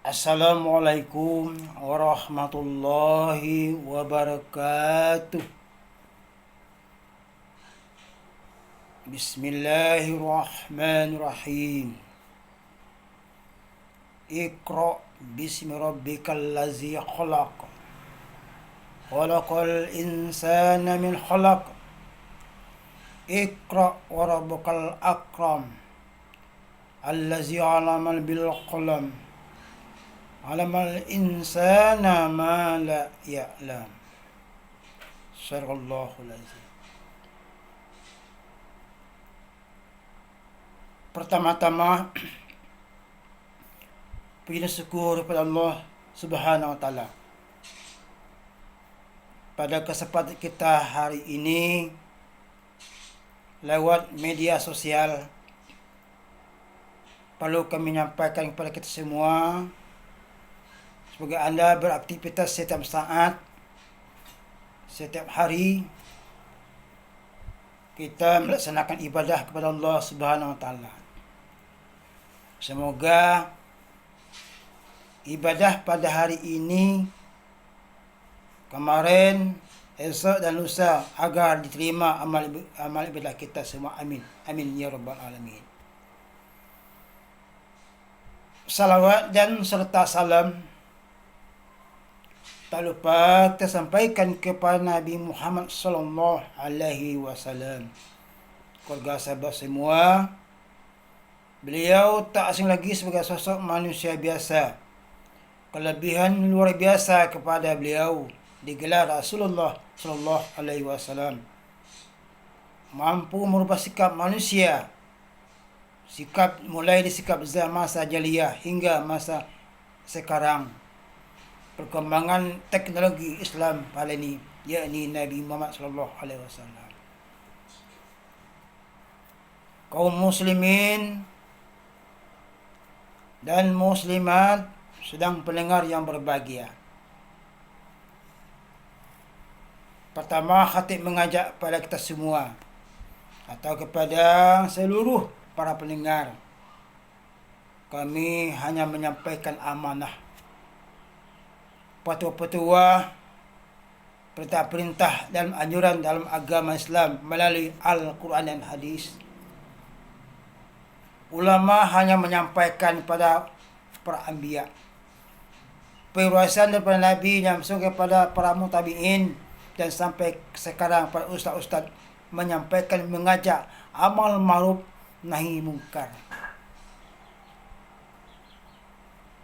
Assalamualaikum warahmatullahi wabarakatuh. Bismillahirrahmanirrahim. Iqra bismi rabbikal ladzi khalaq. Khalaqal insana min khalaq. Iqra wa rabbukal akram. Allazi 'allama bil qalam. 'Allamal insana ma la ya'lam. Sadaqallahul azim. Pertama-tama, puji dan syukur kepada Allah Subhanahu wa taala. Pada kesempatan kita hari ini lewat media sosial, perlu kami menyampaikan kepada kita semua, semoga Anda beraktivitas setiap saat, setiap hari, kita melaksanakan ibadah kepada Allah Subhanahu wa taala. Semoga ibadah pada hari ini, kemarin, esok dan lusa agar diterima amal ibadah kita semua. Amin. Amin ya rabbal alamin. Salawat dan serta salam tak lupa kita sampaikan kepada Nabi Muhammad sallallahu alaihi wasallam, keluarga sahabat semua. Beliau tak asing lagi sebagai sosok manusia biasa. Kelebihan luar biasa kepada beliau digelar Rasulullah sallallahu alaihi wasallam. Mampu merubah sikap manusia. Sikap mulai di sikap masa jahiliyah hingga masa sekarang. Perkembangan teknologi Islam pada ini, yakni Nabi Muhammad sallallahu alaihi wasallam. Kaum muslimin dan muslimat sedang pendengar yang berbahagia. Pertama, khatib mengajak pada kita semua atau kepada seluruh para pendengar. Kami hanya menyampaikan amanah, fatwa-fatwa, perintah-perintah dan anjuran dalam agama Islam melalui Al-Quran dan Hadis. Ulama hanya menyampaikan kepada para anbiya. Perwarisan daripada Nabi yang sampai kepada para mutabi'in dan sampai sekarang para ustaz-ustaz menyampaikan, mengajak amal ma'ruf nahi mungkar.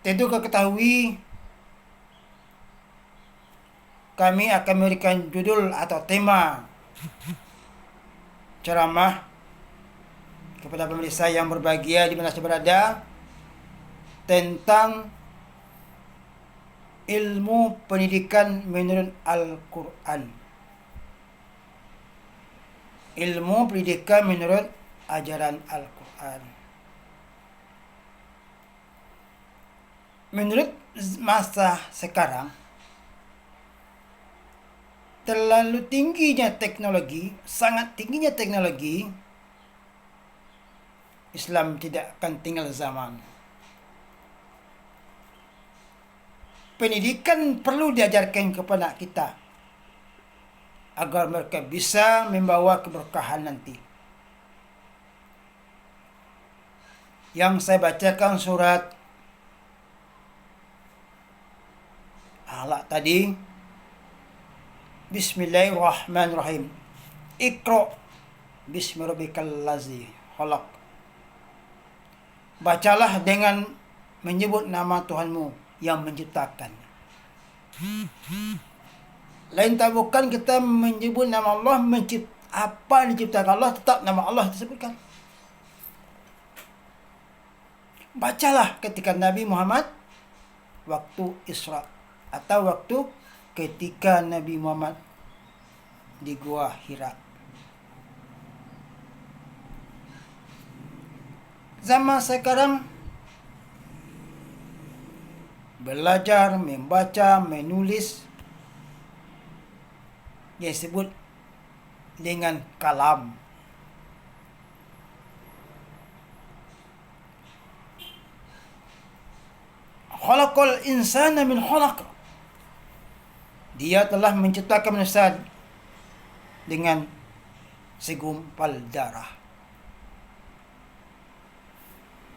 Tentu kau ketahui, kami akan memberikan judul atau tema ceramah kepada pemirsa yang berbahagia di mana saja berada tentang ilmu pendidikan menurut Al-Quran. Ilmu pendidikan menurut ajaran Al-Quran. Menurut masa sekarang, terlalu tingginya teknologi, sangat tingginya teknologi, Islam tidak akan tinggal zaman. Pendidikan perlu diajarkan kepada kita agar mereka bisa membawa keberkahan nanti. Yang saya bacakan surat Alaq tadi, Bismillahirrahmanirrahim. Iqra bismi rabbikal ladzi khalaq. Bacalah dengan menyebut nama Tuhanmu yang menciptakan. Lain tak bukan kita menyebut nama Allah, apa yang diciptakan Allah, tetap nama Allah disebutkan. Bacalah ketika Nabi Muhammad waktu Isra atau waktu ketika Nabi Muhammad di Gua Hira. Zaman sekarang belajar, membaca, menulis yang disebut dengan kalam. Khalaqal insana min khalaq. Dia telah menciptakan manusia dengan segumpal darah.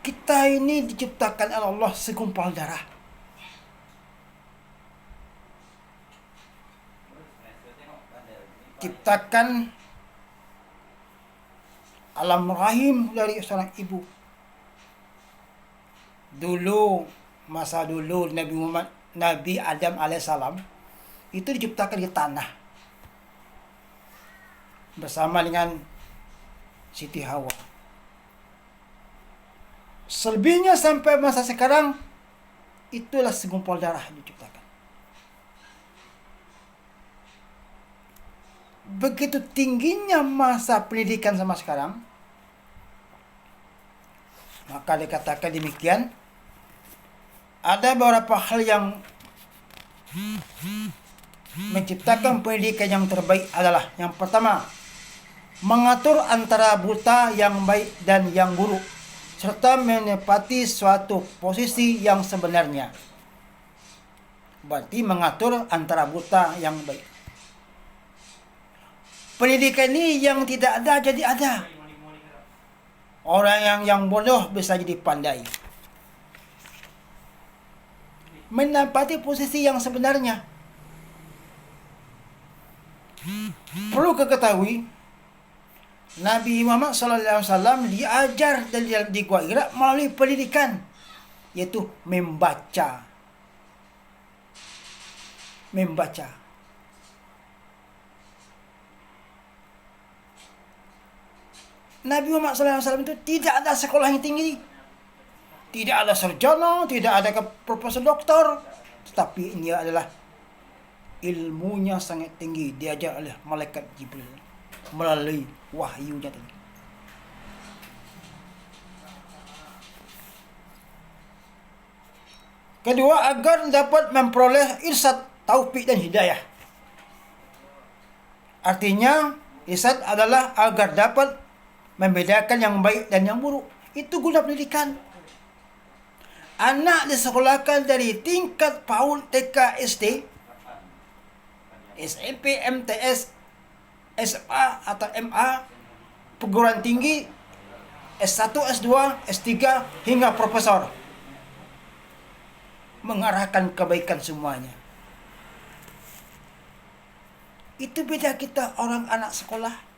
Kita ini diciptakan oleh Allah segumpal darah. Ciptakan alam rahim dari seorang ibu. Dulu, masa dulu Nabi Adam alaihissalam itu diciptakan di tanah bersama dengan Siti Hawa. Selebihnya sampai masa sekarang itulah segumpal darah diciptakan. Begitu tingginya masa pendidikan sama sekarang, maka dikatakan demikian. Ada beberapa hal yang menciptakan pendidikan yang terbaik adalah yang pertama, mengatur antara buta yang baik dan yang buruk, serta menepati suatu posisi yang sebenarnya. Berarti mengatur antara buta yang baik. Pendidikan ini yang tidak ada jadi ada. Orang yang bodoh bisa jadi pandai. Menempati posisi yang sebenarnya. Perlu ketahui, Nabi Muhammad SAW diajar di Gua Hira melalui pendidikan, yaitu membaca. Nabi Muhammad SAW itu tidak ada sekolah yang tinggi, tidak ada sarjana, tidak ada profesor doktor, tetapi ini adalah ilmunya sangat tinggi, diajar oleh malaikat Jibril melalui wahyunya tadi. Kedua, agar dapat memperoleh irsyad, taufik dan hidayah. Artinya, irsyad adalah agar dapat membedakan yang baik dan yang buruk. Itu guna pendidikan. Anak disekolahkan dari tingkat PAUD, TK, SD, SMP, MTS, SMA atau MA, perguruan tinggi, S1, S2, S3, hingga profesor. Mengarahkan kebaikan semuanya. Itu beda kita orang anak sekolah.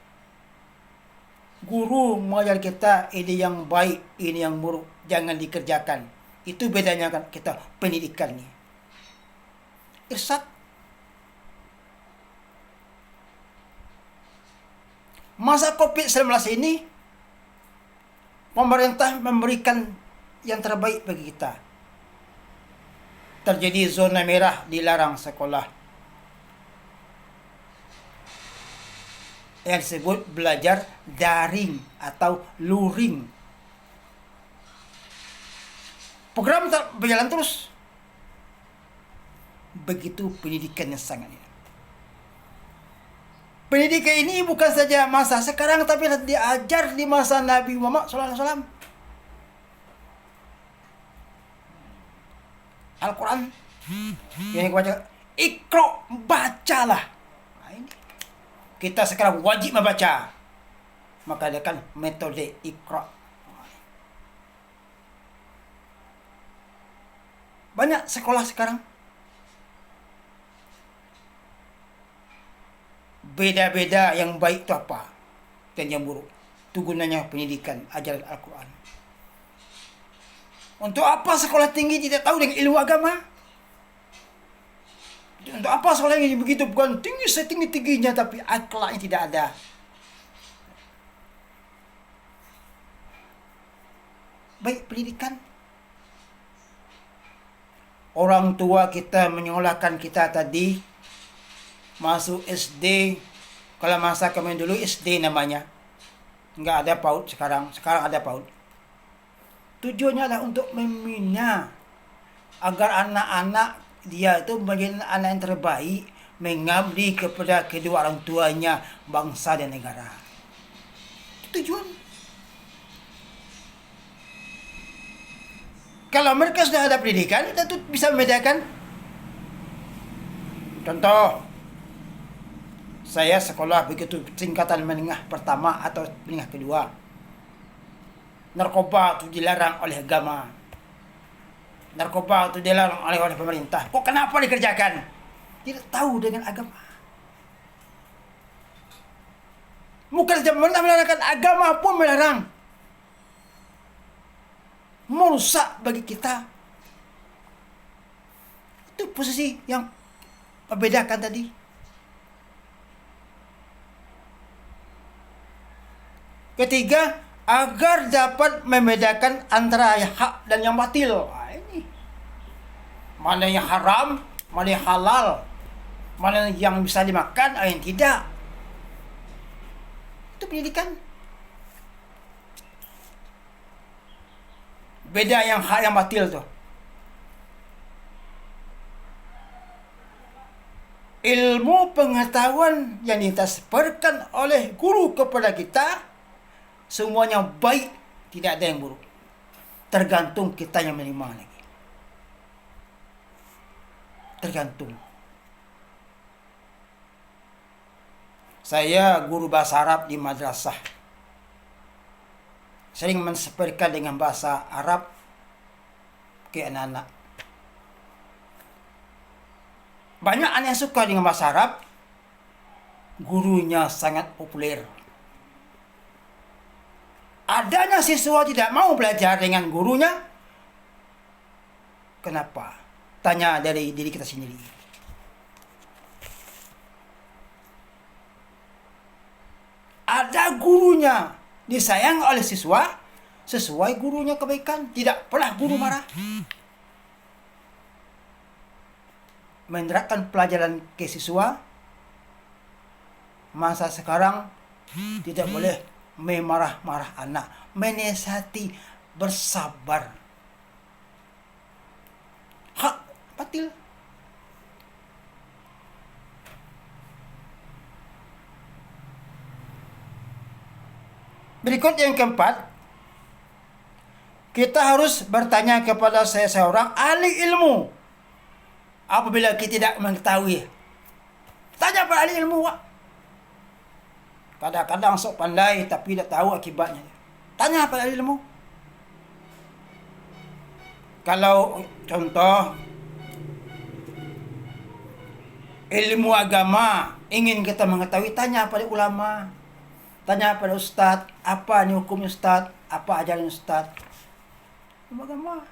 Guru mengajar kita ini yang baik, ini yang buruk, jangan dikerjakan. Itu bedanya kan kita pendidikan ini. Irsyad. Masa COVID-19 ini, pemerintah memberikan yang terbaik bagi kita. Terjadi zona merah, dilarang sekolah. Yang disebut belajar daring atau luring. Program berjalan terus. Begitu pendidikan yang sangat ini. Pendidikan ini bukan saja masa sekarang, tapi diajar di masa Nabi Muhammad SAW. Al-Quran yang baca, Iqra, bacalah. Nah, ini. Kita sekarang wajib membaca. Maka ada kan metode Iqra. Banyak sekolah sekarang beda-beda yang baik itu apa dan yang buruk. Itu gunanya pendidikan, ajaran Al-Quran. Untuk apa sekolah tinggi tidak tahu dengan ilmu agama? Untuk apa sekolah yang begitu bukan tinggi setinggi-tingginya tapi akhlaknya tidak ada. Baik pendidikan. Orang tua kita menyekolahkan kita tadi masuk SD. Kalau masa kami dulu SD namanya. Enggak ada PAUD sekarang. Sekarang ada PAUD. Tujuannya adalah untuk membina agar anak-anak dia itu menjadi anak yang terbaik, mengabdi kepada kedua orang tuanya, bangsa dan negara. Itu tujuan. Kalau mereka sudah ada pendidikan, tentu bisa membedakan. Contoh, saya sekolah begitu tingkatan menengah pertama atau menengah kedua. Narkoba itu dilarang oleh agama. Narkoba itu dilarang oleh pemerintah. Kok kenapa dikerjakan? Tidak tahu dengan agama. Bukan saja pemerintah melarang, agama pun melarang. Merusak bagi kita. Itu posisi yang membedakan tadi. Ketiga, agar dapat membedakan antara yang hak dan yang batil. Nah, ini. Mana yang haram, mana yang halal, mana yang bisa dimakan, yang tidak. Itu pendidikan. Beda yang hak yang batil tuh. Ilmu pengetahuan yang ditransferkan oleh guru kepada kita semuanya baik, tidak ada yang buruk. Tergantung kita yang menerima lagi. Tergantung. Saya guru bahasa Arab di madrasah. Sering mentransferkan dengan bahasa Arab ke anak-anak. Banyak anak yang suka dengan bahasa Arab. Gurunya sangat populer. Adanya siswa tidak mau belajar dengan gurunya. Kenapa? Tanya dari diri kita sendiri. Ada gurunya disayang oleh siswa sesuai gurunya kebaikan. Tidak pernah guru marah. Menerapkan pelajaran ke siswa. Masa sekarang tidak boleh memarah-marah anak. Menasihati, bersabar. Hak batil. Berikut yang keempat, kita harus bertanya kepada seseorang ahli ilmu. Apabila kita tidak mengetahui, tanya pada ahli ilmu. Kadang-kadang sok pandai tapi tidak tahu akibatnya. Tanya pada ahli ilmu. Kalau contoh ilmu agama ingin kita mengetahui, tanya pada ulama. Tanya pada ustaz, apa ini hukumnya ustaz? Apa ajaran ustaz? Agama.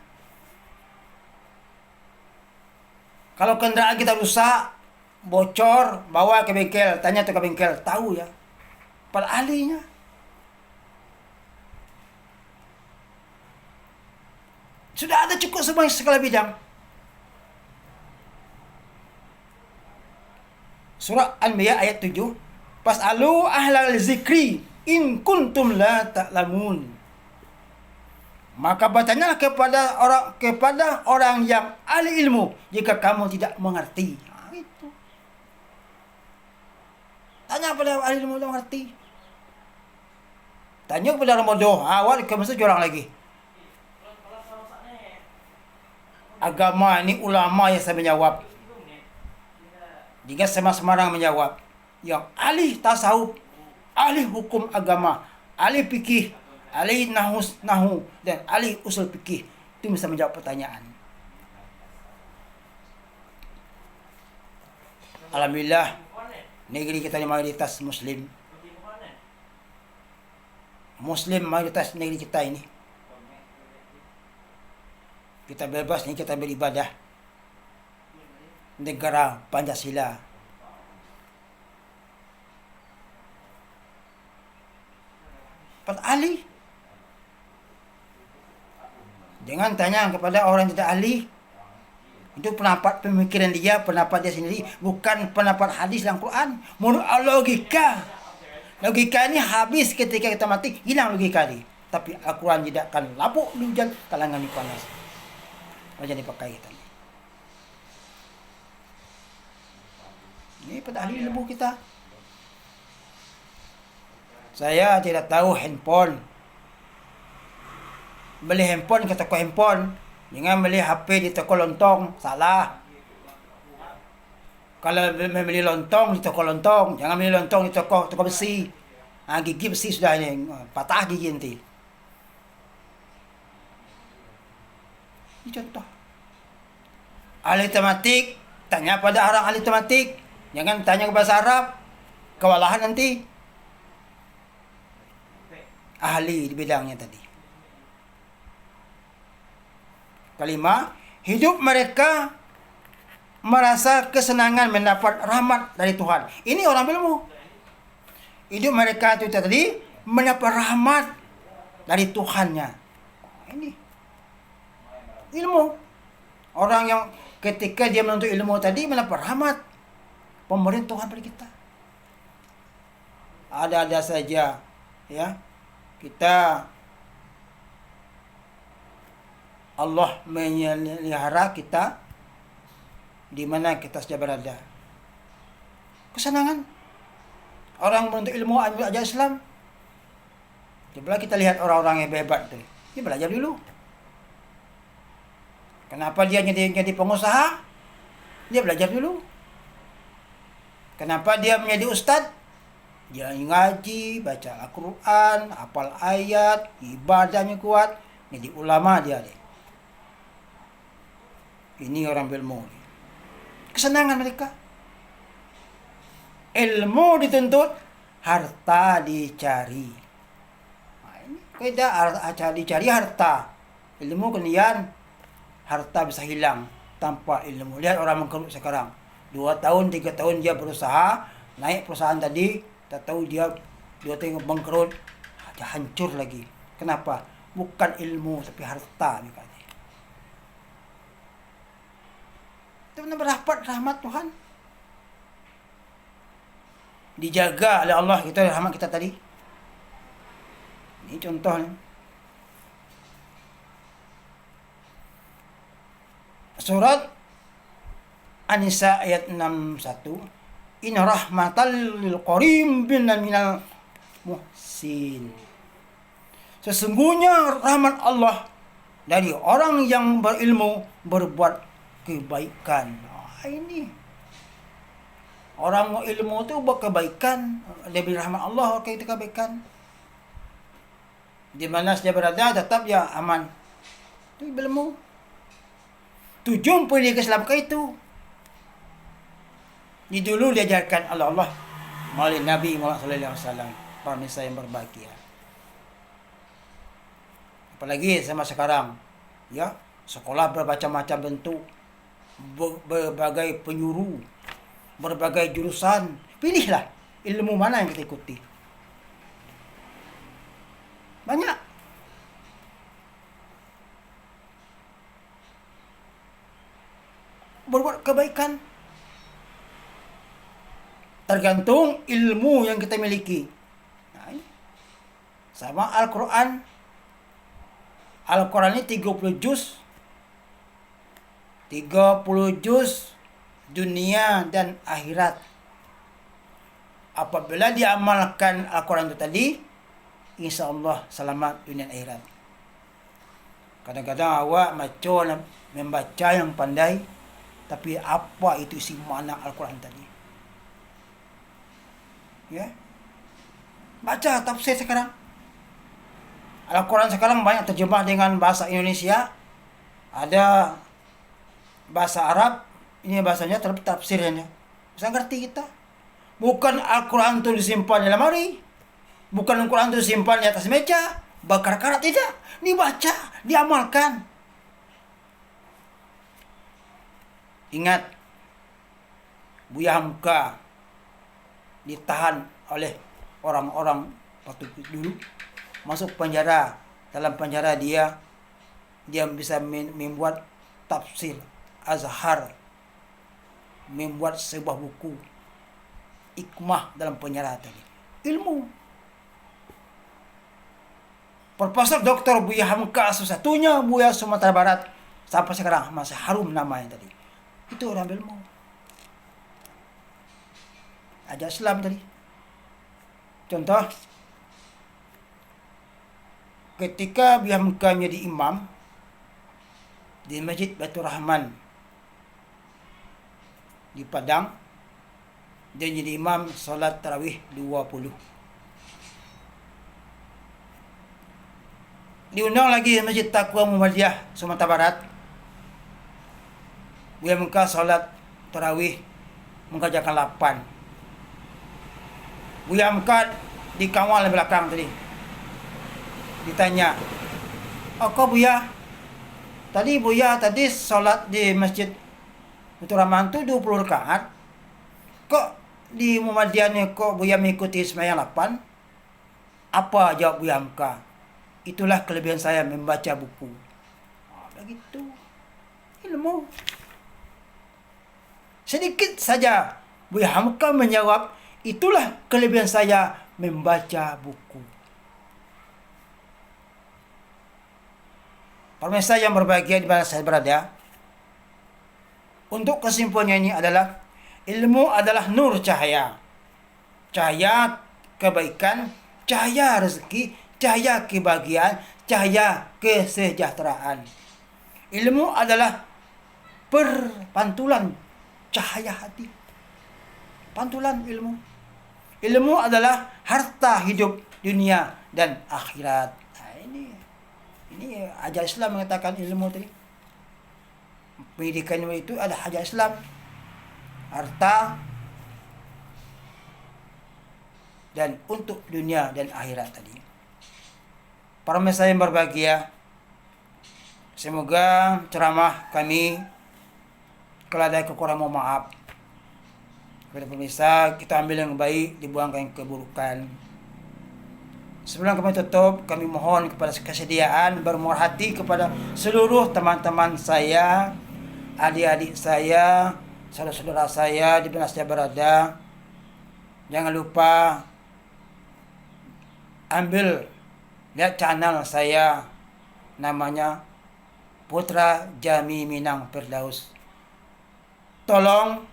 Kalau kendaraan kita rusak, bocor, bawa ke bengkel, tanya ke bengkel, tahu ya. Pada ahlinya. Sudah ada cukup semua segala bidang. Surah Al-Anbiya ayat 7. Fas'alu ahlal zikri in kuntum la ta'lamun. Maka bertanyalah kepada orang yang ahli ilmu jika kamu tidak mengerti. Itu. Tanya pada ahli ilmu yang mengerti. Tanya kepada orang bodoh, awal ke masuk orang lagi. Agama ini ulama yang saya menjawab. Jika sembarang menjawab. Yang ahli tasawuf, ahli hukum agama, ahli fikih, ahli nahu dan ahli usul fikih itu bisa menjawab pertanyaan. Alhamdulillah negeri kita ini mayoritas muslim. Muslim mayoritas negeri kita ini. Kita bebas nih, kita beribadah. Negara Pancasila. Ahli. Jangan tanya kepada orang yang tidak ahli. Itu pendapat pemikiran dia, pendapat dia sendiri, bukan pendapat hadis dan Quran. Menurut logika. Logika ini habis ketika kita mati, hilang logika ini. Tapi Al-Quran tidak akan lapuk di hujan, kalangan di panas. Jangan dipakai kita. Ini pada ahli ilmu kita. Saya tidak tahu handphone. Beli handphone ke toko handphone. Jangan beli HP di toko lontong, salah. Kalau membeli lontong di toko lontong, jangan beli lontong di toko besi. Gigi besi sudah ini, patah gigi nanti. Ini contoh. Ahli tematik, tanya pada orang ahli tematik. Jangan tanya ke bahasa Arab, kewalahan nanti. Ahli di bidangnya tadi. Kelima, hidup mereka merasa kesenangan mendapat rahmat dari Tuhan. Ini orang berilmu. Hidup mereka itu tadi mendapat rahmat dari Tuhannya. Ini ilmu. Orang yang ketika dia menuntut ilmu tadi mendapat rahmat pemberian Tuhan pada kita. Ada-ada saja, ya. Kita Allah memelihara kita di mana kita saja berada. Kesenangan. Orang menuntut ilmu ambil ajar Islam. Coba kita lihat orang-orang yang hebat tuh. Dia belajar dulu. Kenapa dia jadi pengusaha? Dia belajar dulu. Kenapa dia menjadi ustadz? Dia ngaji, baca Al-Quran, hafal ayat, ibadahnya kuat, jadi ulama dia. Ini orang berilmu. Kesenangan mereka. Ilmu dituntut, harta dicari. Nah, ini kaidah dicari harta. Ilmu kemudian harta bisa hilang tanpa ilmu. Lihat orang mengkerut sekarang. 2 tahun, 3 tahun dia berusaha, naik perusahaan tadi, tak tahu dia 2 tahun bangkrut, dia hancur lagi. Kenapa? Bukan ilmu tapi harta. Itu benar berdapat rahmat Tuhan. Dijaga oleh Allah kita rahmat kita tadi. Ini contohnya. Surat An-Nisa ayat 61. Inna rahmatal lil qaribin minal muhsin. Sesungguhnya rahmat Allah dari orang yang berilmu berbuat kebaikan. Nah, ini orang ilmu itu buat kebaikan, lebih rahmat Allah kita kebaikan. Di mana saja berada tetap ya aman. Itu ilmu. Tujuan pun dia keselamatkan itu. Ini dulu diajarkan oleh Allah melalui Nabi Muhammad SAW, para nisa yang berbahagia. Apalagi sama sekarang, ya sekolah bermacam-macam bentuk, berbagai penyuluh, berbagai jurusan. Pilihlah ilmu mana yang kita ikuti. Banyak. Berbuat kebaikan tergantung ilmu yang kita miliki. Nah, ini. Sama Al-Quran. Al-Quran ini 30 juz. 30 juz dunia dan akhirat. Apabila diamalkan Al-Quran itu tadi, insya Allah selamat dunia dan akhirat. Kadang-kadang awak macam membaca yang pandai, tapi apa itu isi makna Al-Quran tadi? Ya, baca tafsir sekarang. Al-Quran sekarang banyak terjemah dengan bahasa Indonesia, ada bahasa Arab, ini bahasanya tafsirnya. Bisa ngerti kita. Bukan Al-Quran itu disimpan di lemari, bukan Al-Quran itu disimpan di atas meja, bakar karat, tidak. Dibaca, diamalkan. Ingat, Buya Hamka ditahan oleh orang-orang waktu dulu, masuk penjara. Dalam penjara dia bisa membuat tafsir Azhar, membuat sebuah buku hikmah dalam penjara tadi. Ilmu. Profesor Dr. Buya Hamka satu-satunya Buya Sumatera Barat sampai sekarang masih harum namanya tadi. Itu orang ilmu. Ajar Islam tadi. Contoh, ketika Buya Hamka menjadi imam di Masjid Baitur Rahman di Padang. Dia jadi imam solat tarawih 20. Diundang lagi Masjid Taqwa Muhammadiyah Sumatera Barat. Buya muka solat tarawih mengerjakan 8. Buya muka di kawal belakang tadi. Ditanya, kok Buya? Tadi solat di Masjid Baitur Rahman tu 20 rakaat. Kok di Muhammadiyah ni kok Buya mengikuti sembahyang 8? Apa jawab Buya muka? Itulah kelebihan saya membaca buku. Begitu. Ilmu. Sedikit saja Buya Hamka menjawab, itulah kelebihan saya membaca buku. Pemirsa yang berbahagia di mana saya berada, untuk kesimpulannya ini adalah ilmu adalah nur cahaya. Cahaya kebaikan, cahaya rezeki, cahaya kebahagiaan, cahaya kesejahteraan. Ilmu adalah perpantulan cahaya hati. Pantulan ilmu. Ilmu adalah harta hidup dunia dan akhirat. Nah, ini ajaran Islam mengatakan ilmu tadi. Pendidikan itu ada ajaran Islam. Harta dan untuk dunia dan akhirat tadi. Para pemirsa yang berbahagia, semoga ceramah kami kalau ada kekurangan mohon maaf. Kepada pemirsa, kita ambil yang baik, dibuangkan yang keburukan. Sebelum kami tutup, kami mohon kepada kesediaan bermurah hati kepada seluruh teman-teman saya, adik-adik saya, saudara-saudara saya di mana saya berada. Jangan lupa lihat channel saya, namanya Putra Jami Minang Firdaus. Tolong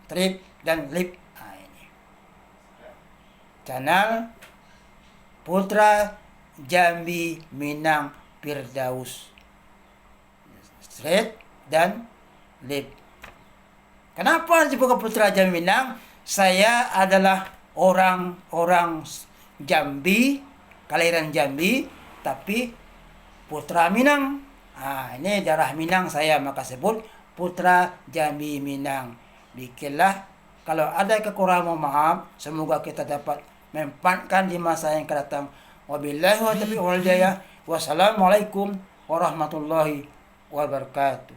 trip dan lip. Ini channel Putra Jambi Minang Firdaus. Straight dan lip. Kenapa disebut Putra Jambi Minang? Saya adalah orang Jambi, kelahiran Jambi, tapi putra Minang. Ini darah Minang saya, maka sebut Putra Jambi Minang. Bikinlah, kalau ada kekurangan mohon maaf, semoga kita dapat memanfaatkan di masa yang akan datang. Wabillahi wa taufiq wal hidayah. Wassalamualaikum warahmatullahi wabarakatuh.